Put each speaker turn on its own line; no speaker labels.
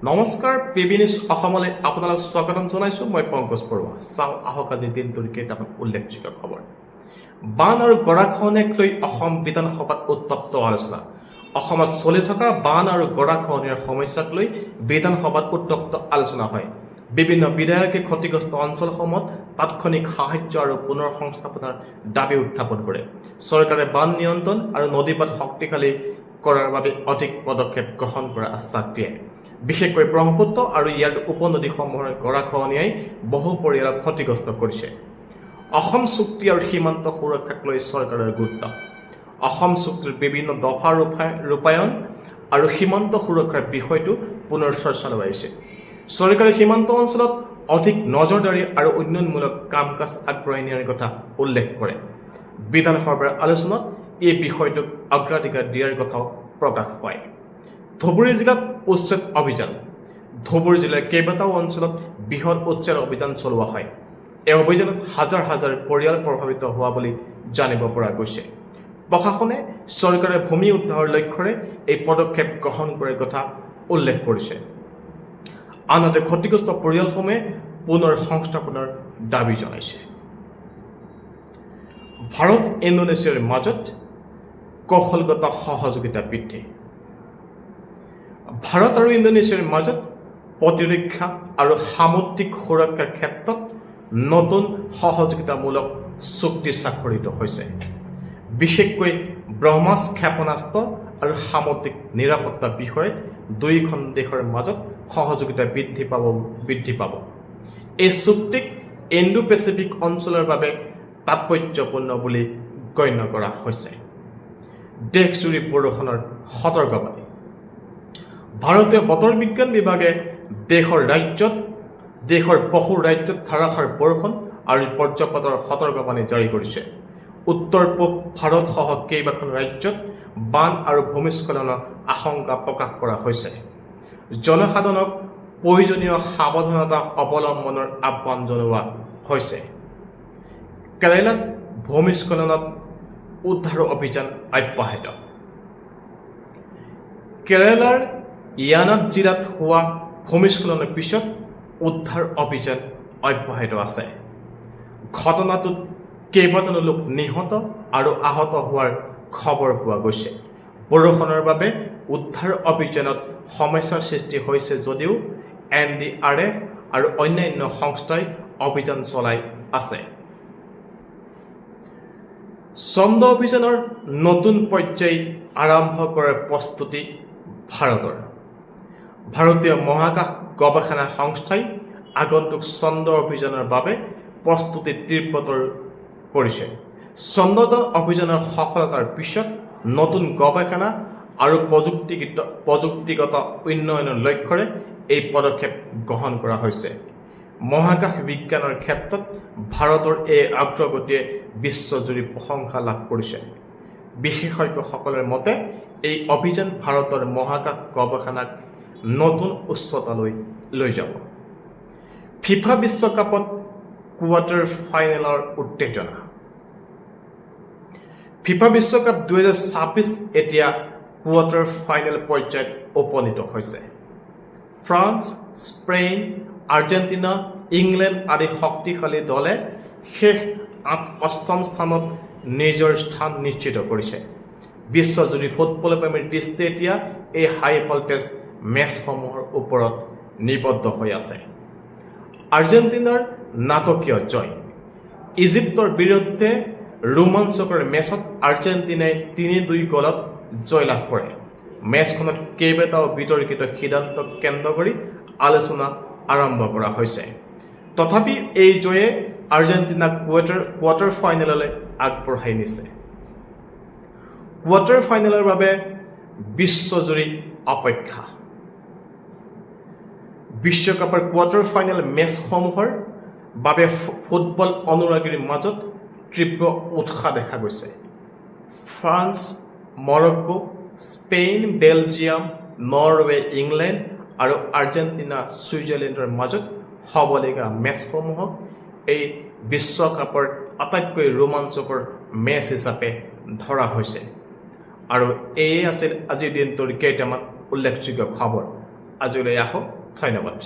নমস্কাৰ PB news অসমলৈ আপোনালোক স্বাগতম জনাইছোঁ। মই পংকজ বৰুৱা। চাওঁ আহক আজি দিনটোৰ কেইটামান উল্লেখযোগ্য খবৰ। বান আৰু গৰাখহনীয়াক লৈ অসম বিধানসভাত উত্তপ্ত আলোচনা। অসমত চলি থকা বান আৰু গৰাখহনীয়াৰ সমস্যাক লৈ বিধানসভাত উত্তপ্ত আলোচনা হয়। বিভিন্ন বিধায়কে ক্ষতিগ্ৰস্ত অঞ্চলসমূহত তাৎক্ষণিক সাহায্য আৰু পুনৰ সংস্থাপনৰ দাবী উত্থাপন কৰে। চৰকাৰে বান নিয়ন্ত্ৰণ আৰু নদীবাদ শক্তিশালী কৰাৰ বাবে অধিক পদক্ষেপ গ্ৰহণ কৰাৰ আশ্বাস দিয়ে। বিশেষকৈ ব্ৰহ্মপুত্ৰ আৰু ইয়াৰ উপনদীসমূহৰ গৰাখহনীয়াই বহু পৰিয়ালক ক্ষতিগ্ৰস্ত কৰিছে। অসম চুক্তি আৰু সীমান্ত সুৰক্ষাক লৈ চৰকাৰৰ গুৰুত্ব। অসম চুক্তিৰ বিভিন্ন দফা ৰূপায়ণ আৰু সীমান্ত সুৰক্ষাৰ বিষয়টো পুনৰ চৰ্চালৈ আহিছে। চৰকাৰে সীমান্ত অঞ্চলত অধিক নজৰদাৰী আৰু উন্নয়নমূলক কাম কাজ আগবঢ়াই নিয়াৰ কথা উল্লেখ কৰে। বিধানসভাৰ আলোচনাত এই বিষয়টোক অগ্ৰাধিকাৰ দিয়াৰ কথাও প্ৰকাশ পায়। ধুবুৰী জিলাত উচ্ছেদ অভিযান। ধুবুৰী জিলাৰ কেইবাটাও অঞ্চলত বৃহৎ উচ্ছেদ অভিযান চলোৱা হয়। এই অভিযানত হাজাৰ হাজাৰ পৰিয়াল প্ৰভাৱিত হোৱা বুলি জানিব পৰা গৈছে। প্ৰশাসনে চৰকাৰে ভূমি উদ্ধাৰৰ লক্ষ্যৰে এই পদক্ষেপ গ্ৰহণ কৰাৰ কথা উল্লেখ কৰিছে। আনহাতে ক্ষতিগ্ৰস্ত পৰিয়ালসমূহে পুনৰ সংস্থাপনৰ দাবী জনাইছে। ভাৰত ইণ্ডোনেছিয়াৰ মাজত কৌশলগত সহযোগিতা বৃদ্ধি। ভাৰত আৰু ইণ্ডোনেছিয়াৰ মাজত প্ৰতিৰক্ষা আৰু সামুদ্ৰিক সুৰক্ষাৰ ক্ষেত্ৰত নতুন সহযোগিতামূলক চুক্তি স্বাক্ষৰিত হৈছে। বিশেষকৈ ব্ৰহ্মছ ক্ষেপণাস্ত্ৰ আৰু সামুদ্ৰিক নিৰাপত্তা বিষয়ত দুয়োখন দেশৰ মাজত সহযোগিতা বৃদ্ধি পাব। এই চুক্তিক ইণ্ডো পেচিফিক অঞ্চলৰ বাবে তাৎপৰ্যপূৰ্ণ বুলি গণ্য কৰা হৈছে। দেশজুৰি বৰষুণৰ সতৰ্কবাণী। ভাৰতীয় বতৰ বিজ্ঞান বিভাগে দেশৰ বহু ৰাজ্যত ধাৰাসাৰ বৰষুণ আৰু বজ্ৰপাতৰ সতৰ্কবাণী জাৰি কৰিছে। উত্তৰ পূব ভাৰতসহ কেইবাখন ৰাজ্যত বান আৰু ভূমিস্খলনৰ আশংকা প্ৰকাশ কৰা হৈছে। জনসাধাৰণক প্ৰয়োজনীয় সাৱধানতা অৱলম্বনৰ আহ্বান জনোৱা হৈছে। কেৰালাত ভূমিস্খলনত উদ্ধাৰ অভিযান অব্যাহত। কেৰালাৰ য়ানাদ জিলাত হোৱা ভূমিস্খলনৰ পিছত উদ্ধাৰ অভিযান অব্যাহত আছে। ঘটনাটোত কেইবাজনো লোক নিহত আৰু আহত হোৱাৰ খবৰ পোৱা গৈছে। বৰষুণৰ বাবে উদ্ধাৰ অভিযানত সমস্যাৰ সৃষ্টি হৈছে যদিও NDRF আৰু অন্যান্য সংস্থাই অভিযান চলাই আছে। চন্দ্ৰ অভিযানৰ নতুন পৰ্যায় আৰম্ভ কৰাৰ প্ৰস্তুতি ভাৰতৰ। ভাৰতীয় মহাকাশ গৱেষণা সংস্থাই আগন্তুক চন্দ্ৰ অভিযানৰ বাবে প্ৰস্তুতি তীব্ৰতৰ কৰিছে। চন্দ্ৰযান অভিযানৰ সফলতাৰ পিছত নতুন গৱেষণা আৰু প্ৰযুক্তিগত উন্নয়নৰ লক্ষ্যৰে এই পদক্ষেপ গ্ৰহণ কৰা হৈছে। মহাকাশ বিজ্ঞানৰ ক্ষেত্ৰত ভাৰতৰ এই অগ্ৰগতিয়ে বিশ্বজুৰি প্ৰশংসা লাভ কৰিছে। বিশেষজ্ঞসকলৰ মতে এই অভিযান ভাৰতৰ মহাকাশ গৱেষণাক নতুন উচ্চতালৈ লৈ যাব। ফিফা বিশ্বকাপত কোৱাৰ্টাৰ ফাইনেলৰ উত্তেজনা। ফিফা বিশ্বকাপ 2026 এতিয়া কোৱাৰ্টাৰ ফাইনেল পৰ্যায়ত উপনীত হৈছে। ফ্ৰান্স, স্পেইন, আৰ্জেণ্টিনা, ইংলেণ্ড আদি শক্তিশালী দলে শেষ 8-8ম স্থানত নিজৰ স্থান নিশ্চিত কৰিছে। বিশ্বজুৰি ফুটবল প্ৰেমীৰ দৃষ্টি এতিয়া এই হাই ভল্টেজ মেচসমূহৰ ওপৰত নিবদ্ধ হৈ আছে। আৰ্জেণ্টিনাৰ নাটকীয় জয়। ইজিপ্তৰ বিৰুদ্ধে ৰোমাঞ্চকৰ মেচত আৰ্জেণ্টিনাই 3-2 গলত জয়লাভ কৰে। মেচখনত কেইবাটাও বিতৰ্কিত সিদ্ধান্তক কেন্দ্ৰ কৰি আলোচনা আৰম্ভ কৰা হৈছে। তথাপি এই জয়ে আৰ্জেণ্টিনাক কোৱাৰ্টাৰ ফাইনেললৈ আগবঢ়াই নিছে। কোৱাৰ্টাৰ ফাইনেলৰ বাবে বিশ্বজুৰি অপেক্ষা। বিশ্বকাপৰ কোৱাৰ্টাৰ ফাইনেল মেচসমূহৰ বাবে ফুটবল অনুৰাগীৰ মাজত তীব্ৰ উৎসাহ দেখা গৈছে। France, Morocco, Spain, Belgium, Norway, England আৰু আৰ্জেণ্টিনা, ছুইজাৰলেণ্ডৰ মাজত হ'বলগীয়া মেচসমূহক এই বিশ্বকাপৰ আটাইতকৈ ৰোমাঞ্চকৰ মেচ হিচাপে ধৰা হৈছে। আৰু এয়ে আছিল আজিৰ দিনটোৰ কেইটামান উল্লেখযোগ্য খবৰ। আজিলৈ আহক, ধন্যবাদ।